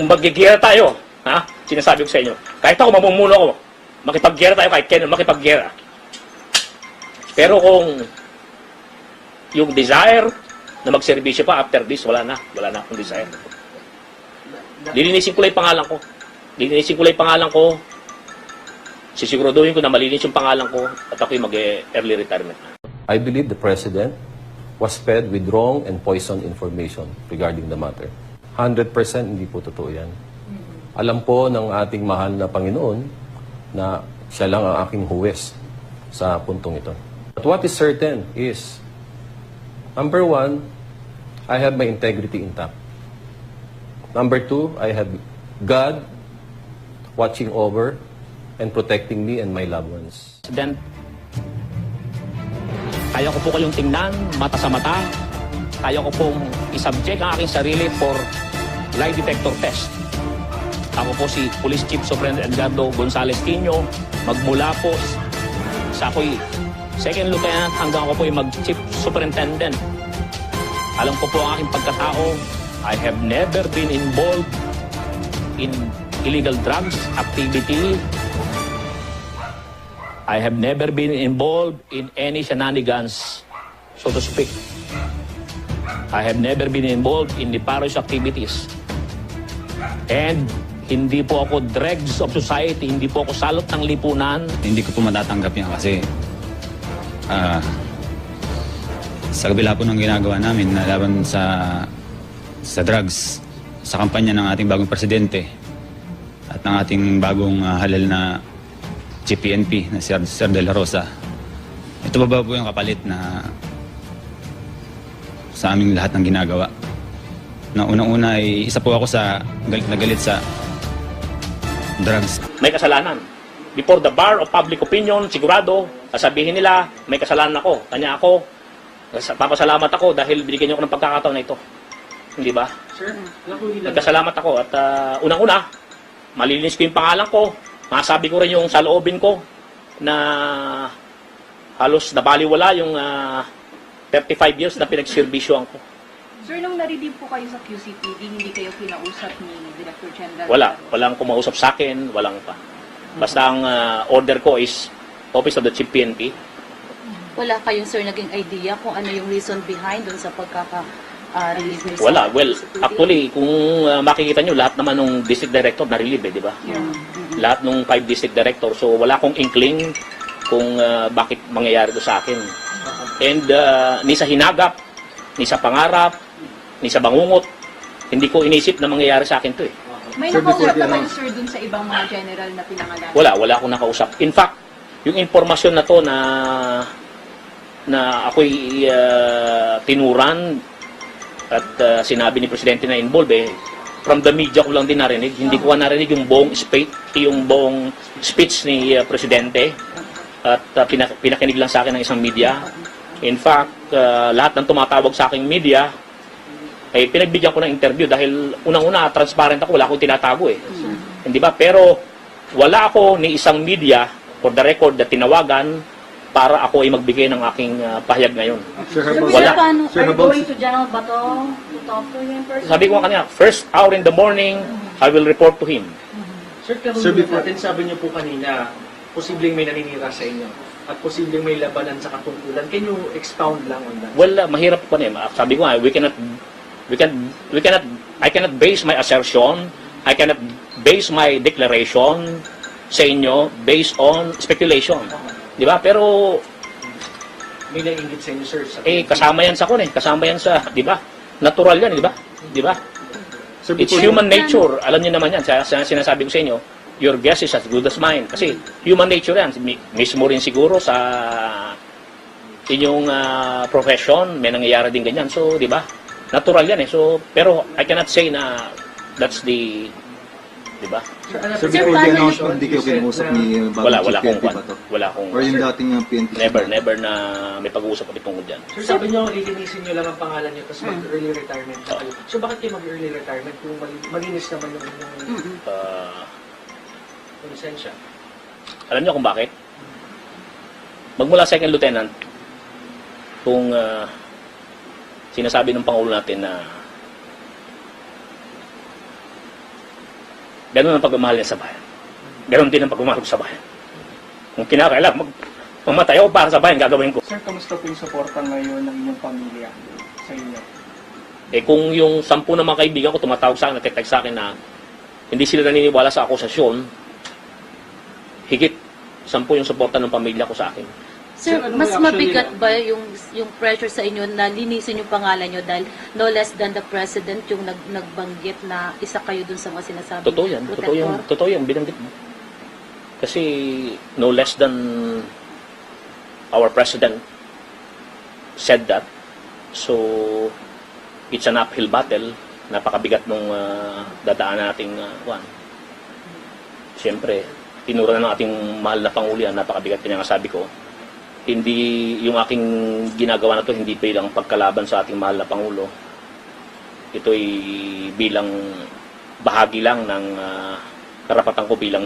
kung magigera tayo, ha? Sinasabi ko sa inyo, kahit ako mamumuno ko, makipaggera tayo kahit kailan makipaggera. Pero kung yung desire na magserbisyo pa after this, wala na akong desire. Lilinisin ko lang yung pangalan ko. Sisiguraduhin ko na malinis yung pangalan ko at ako'y mag-early retirement. I believe the President was fed with wrong and poisoned information regarding the matter. 100% hindi po totoo yan. Alam po ng ating mahal na Panginoon na siya lang ang aking huwes sa puntong ito. But what is certain is, number one, I have my integrity intact. Number two, I have God watching over and protecting me and my loved ones. Then, kaya ko po kayong tingnan, mata sa mata. Kaya ko pong isubject ang aking sarili for lie detector test. Ako po si Police Chief Superintendent Edgardo Gonzales Quino, magmula po sa ako'y Second Lieutenant hanggang ako po yung mag-Chief Superintendent. Alam ko po ang aking pagkatao. I have never been involved in illegal drugs activity. I have never been involved in any shenanigans, so to speak. I have never been involved in nefarious activities. And hindi po ako dregs of society, hindi po ako salot ng lipunan. Hindi ko po matatanggap yan kasi sa kabila po ng ginagawa namin na laban sa drugs, sa kampanya ng ating bagong presidente at ng ating bagong halal na GPNP na Sir De La Rosa. Ito ba po yung kapalit na sa aming lahat ng ginagawa? Na unang-una ay isa po ako sa galit na galit sa drugs. May kasalanan. Before the bar of public opinion, sigurado, sasabihin nila, may kasalanan ako. Kanya ako, papasalamat ako dahil binigyan niyo ako ng pagkakataon na ito. Hindi ba? Sir, nagkasalamat ako at unang-una, malilinis ko yung pangalan ko. Masabi ko rin yung sa loobin ko na halos nabaliwala yung 35 years na pinagservisyoan ko. Sir, nung narilib po kayo sa QCPD, hindi kayo kinausap ni Director General? Walang kumausap sa akin, walang pa. Basta ang order ko is Office of the Chief PNP. Wala kayong, sir, naging idea kung ano yung reason behind dun sa pagkaka-relieve niyo? Wala. Well, actually, kung makikita nyo, lahat naman ng district director na-relieve, di ba? Lahat ng 5 district director. So, wala akong inkling kung bakit mangyayari ito sa akin. And ni sa hinagap, ni sa pangarap, ni sa bangungot, hindi ko inisip na mangyayari sa akin ito eh. May nakausap na kayo, sir, dun sa ibang mga general na pinangalan? Wala akong nakausap. In fact, yung informasyon na to na ako'y tinuran at sinabi ni Presidente na involved from the media ko lang din narinig. Hindi ko narinig yung buong speech ni Presidente at pinakinig lang sa akin ng isang media. In fact, lahat ng tumatawag sa aking media ay pinagbigyan ko ng interview dahil unang-una transparent ako, wala akong tinatago Hindi ba? Pero wala ako ni isang media for the record na tinawagan para ako ay magbigay ng aking pahayag ngayon. Wala. Are you going to General Bato to talk to him personally? Sabi ko kanina, first hour in the morning, I will report to him. Sir, karunungan natin, sabi niyo po kanina, posibleng may naninira sa inyo at posibleng may labanan sa katungkulan. Can you expound lang on that? Well, mahirap pa rin. Sabi ko nga, I cannot base my assertion, I cannot base my declaration sa inyo based on speculation. Di ba? Pero May nainggit sa inyo, sir. kasama yan sa kasama yan sa, di ba? Natural yan, di ba? Di ba? It's human nature. Alam niyo naman yan. Sinasabi ko sa inyo, your guess is as good as mine. Kasi human nature yan. Mismo rin siguro sa inyong profession, may nangyayari din ganyan. So, di ba? Natural yan So, pero I cannot say na that's the, di ba? Sir, before the announcement, hindi kayo kinausap ni Wala bagong akong PNP ba to? wala akong Or yung dating PNP? never na may pag-uusap kami tungkol dyan. Sir, sabi niyo, lilinisin niyo lang ang pangalan niyo tapos mag-early retirement na kayo. So, bakit kayo mag-early retirement kung malinis naman yung lisensya? Alam niyo kung bakit? Magmula second lieutenant, kung sinasabi ng Pangulo natin na Ganun ang pagmamahal niya sa bayan. Ganun din ang pagmamahal ko sa bayan. Kung kinakailangan, mamatay ako para sa bayan, gagawin ko. Sir, kamusta po yung suporta ngayon ng inyong pamilya sa inyo? Eh kung yung 10 na mga kaibigan ko tumatawag sa akin, nagtetext sa akin na hindi sila naniniwala sa akusasyon, higit 10 yung suporta ng pamilya ko sa akin. Sir, Sir, ano mas reaction mabigat nila? ba yung pressure sa inyo na linisin yung pangalan nyo dahil no less than the president yung nagbanggit na isa kayo dun sa mga sinasabi Totoo yan, totoo yan, binanggit mo. Kasi no less than our president said that. So, it's an uphill battle. Napakabigat nung dadaan nating one. Siyempre, tinura na ng ating mahal na Pangulo yan, napakabigat kanya nga sabi ko. Hindi, yung aking ginagawa na to hindi bilang pagkalaban sa ating mahal na Pangulo. Ito'y bilang bahagi lang ng karapatan ko bilang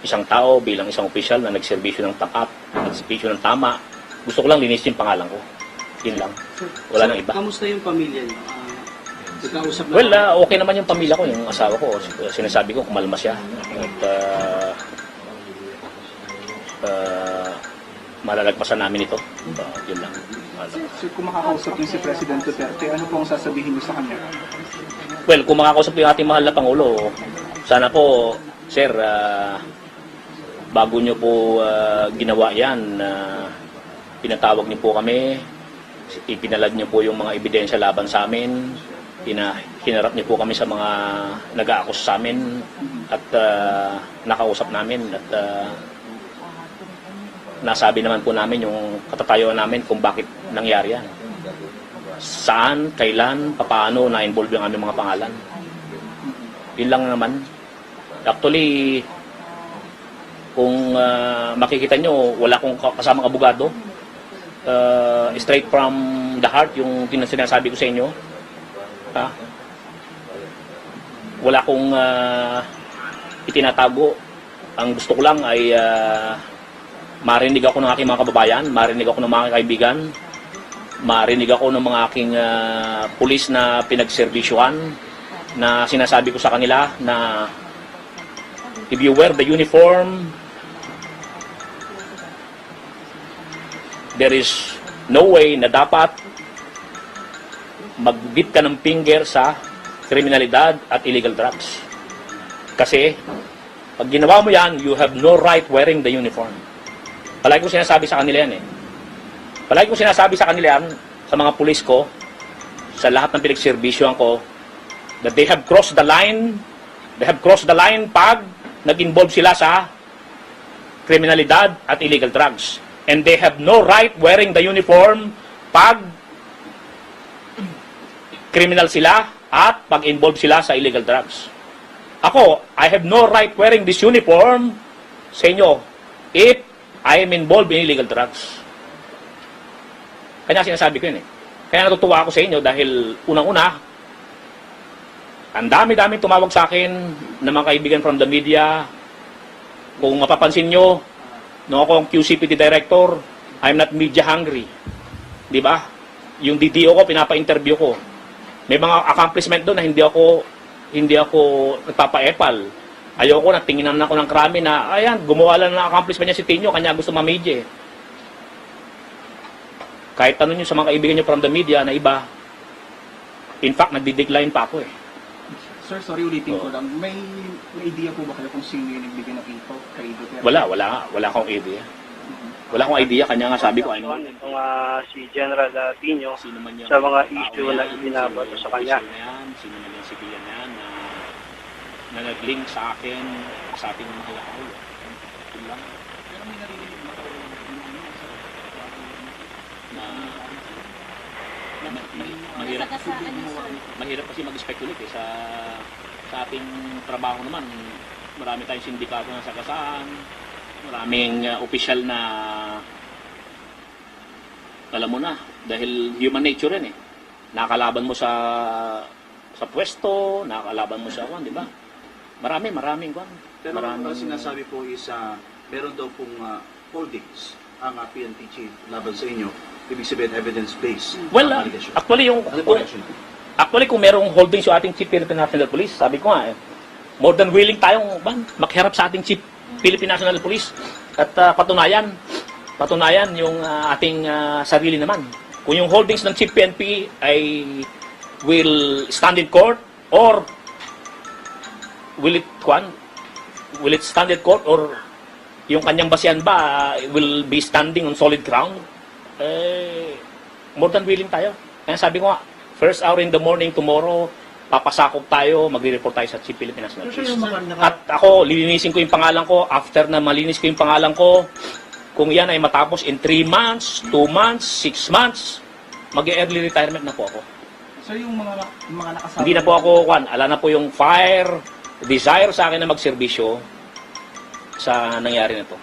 isang tao, bilang isang opisyal na nagserbisyo ng tapat, nagserbisyo ng tama. Gusto ko lang linisin yung pangalan ko. Yun lang. Wala nang iba. Kamusta yung pamilya niyo? Nagkausap na Well, okay naman yung pamilya ko, yung asawa ko. Sinasabi ko, kumalma siya. At malalagpasan namin ito. Yun lang. Sir, kung makakausap niyo si President Duterte, ano po ang sasabihin niyo sa kanya? Well, kung makakausap yung ating mahal na Pangulo, sana po, sir, bago nyo po ginawa yan, pinatawag niyo po kami, ipinalad niyo po yung mga ebidensya laban sa amin, hinarap niyo po kami sa mga nag-aakus sa amin at nakausap namin at nasabi naman po namin yung katatayuan namin kung bakit nangyari yan. Saan, kailan, papaano na-involve yung aming mga pangalan. Yun lang naman. Actually, kung makikita nyo, wala akong kasamang abogado. Straight from the heart, yung sinasabi ko sa inyo. Ha? Wala akong itinatago. Ang gusto ko lang ay marinig ako ng aking mga kababayan, marinig ako ng mga kaibigan, marinig ako ng mga aking pulis na pinagserbisyuhan, na sinasabi ko sa kanila na if you wear the uniform, there is no way na dapat magdip ka ng finger sa kriminalidad at illegal drugs. Kasi, pag ginawa mo yan, you have no right wearing the uniform. Palagi ko sinasabi sa kanila yan eh. Palagi ko sinasabi sa kanila yan, sa mga pulis ko, sa lahat ng pinagservisyohan ko, that they have crossed the line pag nag-involve sila sa kriminalidad at illegal drugs. And they have no right wearing the uniform pag criminal sila at pag-involve sila sa illegal drugs. Ako, I have no right wearing this uniform sa inyo if I am involved in illegal drugs. Kanya sinasabi ko yun eh. Kaya natutuwa ako sa inyo dahil unang-una, ang dami-daming tumawag sa akin ng mga kaibigan from the media. Kung mapapansin nyo, nung ako ang QCPD director, I'm not media hungry. Di ba? Yung DDO ko, pinapa-interview ko. May mga accomplishment doon na hindi ako nagpapa-epal. Ayoko na, tinginan ako ng krami na, ayan, gumawa lang ng accomplishment niya si Tinyo, kanya gusto ma-media. Kahit tanong nyo sa mga kaibigan nyo from the media na iba, in fact, nagdi-decline pa ako eh. Sir, sorry ulitin ko lang. May idea po ba kayo kung sino yung nagbigay ng info kay Duterte? Wala akong idea. Wala akong idea, kanya nga sabi ko, ano? Itong si General Tino Sino man yung sa mga tao issue yan, na ibinabato sa kanya. Sino man yung civilian yan na nag-link sa akin, sa ating mga lakay. Yun lang. Pero may narinig ba kayo mahirap kasi mag-speculate eh. Sa ating trabaho naman, marami tayong sindikato na sagasaan, maraming opisyal na alam mo na, dahil human nature yan eh. Nakakalaban mo sa pwesto, nakakalaban mo sa di ba? Maraming kwan. Pero ang sinasabi po is meron daw pong holdings ang PNP chief laban sa inyo. Ibig sabihin evidence-based. Well, allegation. actually kung merong holdings yung ating Chief Philippine National Police, sabi ko nga eh, more than willing tayong makiharap sa ating Chief Philippine National Police at patunayan yung ating sarili naman. Kung yung holdings ng Chief PNP ay will stand in court or will it stand in court or yung kanyang basihan ba will be standing on solid ground, more than willing tayo. Kaya sabi ko nga, first hour in the morning tomorrow, papasakop tayo, magre-report tayo sa Chief Philippine National Police. At ako, lilinisin ko yung pangalan ko. After na malinis ko yung pangalan ko, kung yan ay matapos in 3 months, 2 months, 6 months, mag-early retirement na po ako. So yung mga nakasama... Hindi na po ako, ala na po yung desire sa akin na magserbisyo sa nangyari na to.